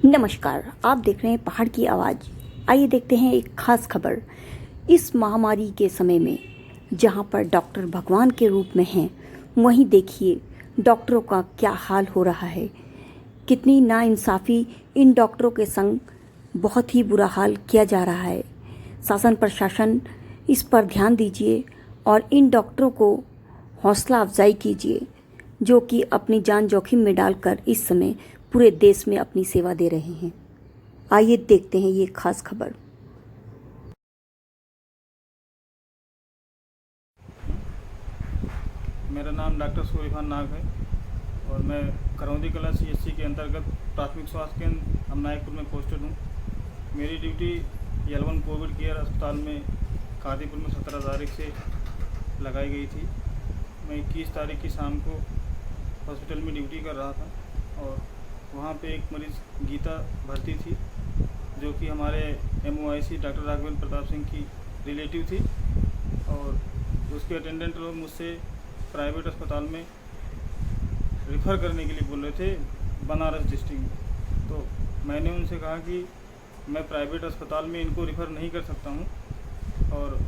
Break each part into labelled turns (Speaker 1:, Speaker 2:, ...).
Speaker 1: नमस्कार, आप देख रहे हैं पहाड़ की आवाज़। आइए देखते हैं एक खास खबर। इस महामारी के समय में जहां पर डॉक्टर भगवान के रूप में हैं, वहीं देखिए डॉक्टरों का क्या हाल हो रहा है। कितनी नाइंसाफ़ी इन डॉक्टरों के संग बहुत ही बुरा हाल किया जा रहा है। शासन प्रशासन इस पर ध्यान दीजिए और इन डॉक्टरों को हौसला अफजाई कीजिए, जो कि अपनी जान जोखिम में डालकर इस समय पूरे देश में अपनी सेवा दे रहे हैं। आइए देखते हैं ये खास खबर।
Speaker 2: मेरा नाम डॉक्टर सूर्यभान नाग है और मैं करौंदी कला CHC के अंतर्गत प्राथमिक स्वास्थ्य केंद्र हमनायकपुर में पोस्टेड हूँ। मेरी ड्यूटी L1 कोविड केयर अस्पताल में कादीपुर में 17 तारीख से लगाई गई थी। मैं 21 तारीख की शाम को हॉस्पिटल में ड्यूटी कर रहा था और वहाँ पे एक मरीज़ गीता भर्ती थी, जो कि हमारे MOIC डॉक्टर राघवेंद्र प्रताप सिंह की रिलेटिव थी और उसके अटेंडेंट लोग मुझसे प्राइवेट अस्पताल में रिफ़र करने के लिए बोल रहे थे, बनारस डिस्ट्रिक्ट में। तो मैंने उनसे कहा कि मैं प्राइवेट अस्पताल में इनको रिफ़र नहीं कर सकता हूँ और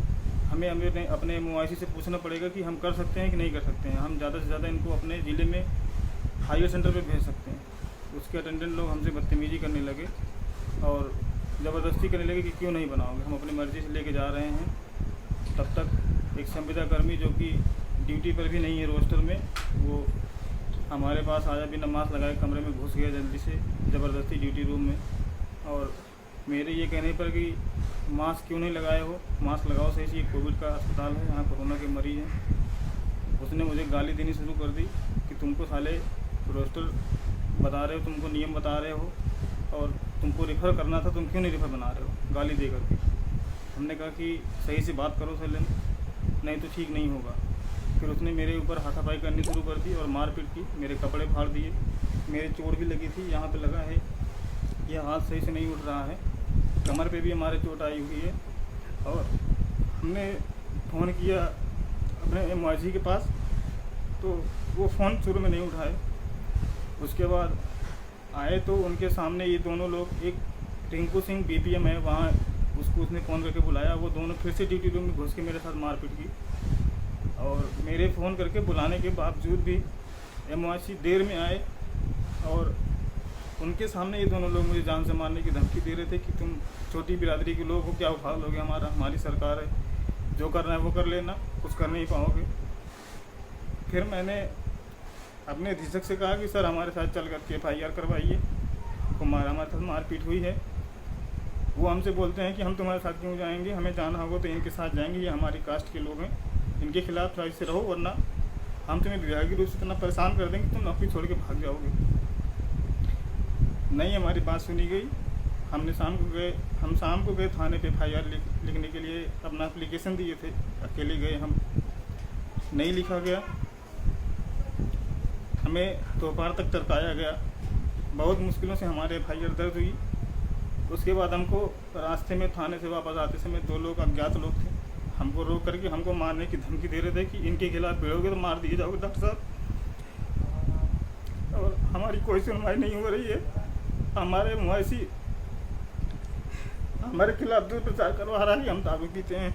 Speaker 2: हमें अपने MOIC से पूछना पड़ेगा कि हम कर सकते हैं कि नहीं कर सकते हैं। हम ज़्यादा से ज़्यादा इनको अपने ज़िले में हायर सेंटर पे भेज सकते हैं। उसके अटेंडेंट लोग हमसे बदतमीज़ी करने लगे और ज़बरदस्ती करने लगे कि क्यों नहीं बनाओगे, हम अपनी मर्ज़ी से लेके जा रहे हैं। तब तक एक संविदा कर्मी जो कि ड्यूटी पर भी नहीं है रोस्टर में, वो हमारे पास आया, बिना मास्क लगाए कमरे में घुस गया जल्दी से ज़बरदस्ती ड्यूटी रूम में। और मेरे ये कहने पर कि मास्क क्यों नहीं लगाए हो, मास्क लगाओ सही से, ये कोविड का अस्पताल है, यहाँ कोरोना के मरीज़ हैं। उसने मुझे गाली देनी शुरू कर दी कि तुमको साले रोस्टर बता रहे हो, तुमको नियम बता रहे हो और तुमको रिफ़र करना था, तुम क्यों नहीं रिफ़र बना रहे हो, गाली दे करके। हमने कहा कि सही से बात करो सैलन, नहीं तो ठीक नहीं होगा। फिर उसने मेरे ऊपर हाथापाई करनी शुरू कर दी और मारपीट की, मेरे कपड़े फाड़ दिए, मेरे चोट भी लगी थी, यहाँ पे लगा है, यह हाथ सही से नहीं उठ रहा है, कमर पे भी हमारे चोट आई हुई है। और हमने फ़ोन किया अपने MOIC के पास, तो वो फ़ोन शुरू में नहीं उठाए। उसके बाद आए तो उनके सामने ये दोनों लोग, एक टिंकू सिंह BPM है वहाँ, उसने फ़ोन करके बुलाया, वो दोनों फिर से ड्यूटी रूम में घुस के मेरे साथ मारपीट की। और मेरे फ़ोन करके बुलाने के बावजूद भी MOIC देर में आए और उनके सामने ये दोनों लोग मुझे जान से मारने की धमकी दे रहे थे कि तुम छोटी बिरादरी के लोग हो, क्या उठा लोगे, हमारी सरकार है, जो करना है वो कर लेना, कुछ कर नहीं पाओगे। फिर मैंने अपने अधीक्षक से कहा कि सर हमारे साथ चल करके FIR करवाइए, हमारे साथ मारपीट हुई है। वो हमसे बोलते हैं कि हम तुम्हारे साथ क्यों जाएंगे, हमें जाना होगा तो इनके साथ जाएंगे, ये हमारी कास्ट के लोग हैं, इनके खिलाफ सही से रहो, वरना हम तुम्हें विभागीय रूप से इतना परेशान कर देंगे तुम नौकरी छोड़ के भाग जाओगे। नहीं, हमारी बात सुनी गई। हम शाम को गए थाने पे FIR लिखने के लिए, अपना एप्लीकेशन दिए थे, अकेले गए हम, नहीं लिखा गया, हमें दोपहर तक टरकाया गया। बहुत मुश्किलों से हमारे FIR दर्ज हुई। उसके बाद हमको रास्ते में थाने से वापस आते समय दो लोग, अज्ञात लोग थे, हमको रोक करके हमको मारने की धमकी दे रहे थे कि इनके खिलाफ भिड़ोगे तो मार दिए जाओगे डॉक्टर साहब। और हमारी कोई सुनवाई नहीं हो रही है। हमारे MOIC हमारे खिलाफ दुष्प्रचार करवा रहा है कि हम दारू पीते हैं,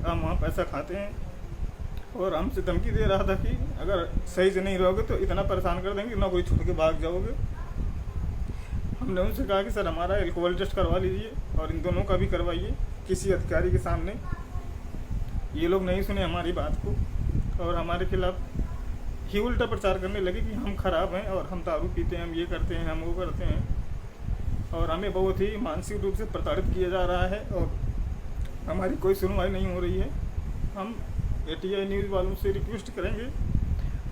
Speaker 2: हम वहाँ पैसा खाते हैं, और हमसे धमकी दे रहा था कि अगर सही से नहीं रहोगे तो इतना परेशान कर देंगे, नौकरी छोड़ के भाग जाओगे। हमने उनसे कहा कि सर हमारा एल्कोहल टेस्ट करवा लीजिए और इन दोनों का भी करवाइए किसी अधिकारी के सामने। ये लोग नहीं सुने हमारी बात को और हमारे खिलाफ ही उल्टा प्रचार करने लगे कि हम खराब हैं और हम दारू पीते हैं, हम ये करते हैं, हम वो करते हैं, और हमें बहुत ही मानसिक रूप से प्रताड़ित किया जा रहा है और हमारी कोई सुनवाई नहीं हो रही है। हम ATI न्यूज़ वालों से रिक्वेस्ट करेंगे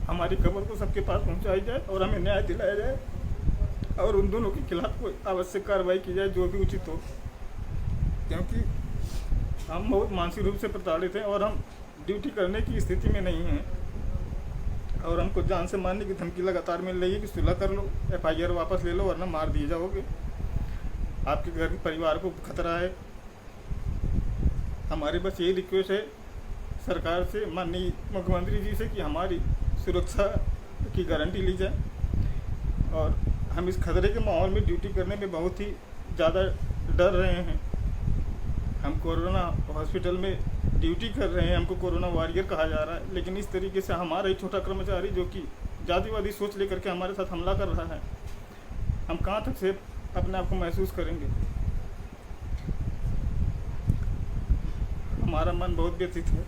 Speaker 2: हमारी खबर को सबके पास पहुंचाई जाए और हमें न्याय दिलाया जाए और उन दोनों के खिलाफ कोई आवश्यक कार्रवाई की जाए जो भी उचित हो, क्योंकि हम बहुत मानसिक रूप से प्रताड़ित हैं और हम ड्यूटी करने की स्थिति में नहीं हैं और हमको जान से मारने की धमकी लगातार मिल रही है कि सुलह कर लो, FIR वापस ले लो, वरना मार दिए जाओगे, आपके घर के परिवार को खतरा है। हमारी बस यही रिक्वेस्ट है सरकार से, माननीय मुख्यमंत्री जी से, कि हमारी सुरक्षा की गारंटी ली जाए और हम इस खतरे के माहौल में ड्यूटी करने में बहुत ही ज़्यादा डर रहे हैं। हम कोरोना हॉस्पिटल में ड्यूटी कर रहे हैं, हमको कोरोना वॉरियर कहा जा रहा है, लेकिन इस तरीके से हमारा ही छोटा कर्मचारी जो कि जातिवादी सोच लेकर के हमारे साथ हमला कर रहा है, हम कहाँ तक से अपने आप को महसूस करेंगे। हमारा मन बहुत व्यथित है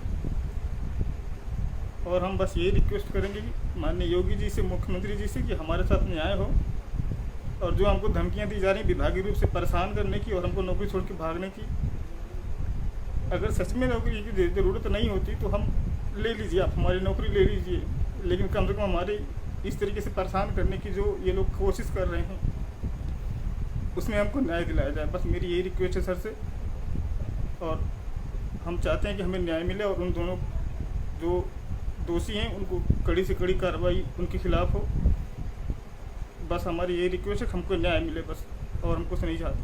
Speaker 2: और हम बस यही रिक्वेस्ट करेंगे कि माननीय योगी जी से, मुख्यमंत्री जी से, कि हमारे साथ न्याय हो और जो हमको धमकियां दी जा रही विभागीय रूप से परेशान करने की और हमको नौकरी छोड़ के भागने की, अगर सच में नौकरी की ज़रूरत नहीं होती तो हम ले लीजिए, आप हमारी नौकरी ले लीजिए, लेकिन कम से कम हमारे इस तरीके से परेशान करने की जो ये लोग कोशिश कर रहे हैं उसमें हमको न्याय दिलाया जाए। बस मेरी यही रिक्वेस्ट है सर से, और हम चाहते हैं कि हमें न्याय मिले और उन दोनों जो दोषी हैं उनको कड़ी से कड़ी कार्रवाई उनके खिलाफ हो। बस हमारी यही रिक्वेस्ट है, हमको न्याय मिले बस, और हम कुछ नहीं चाहते।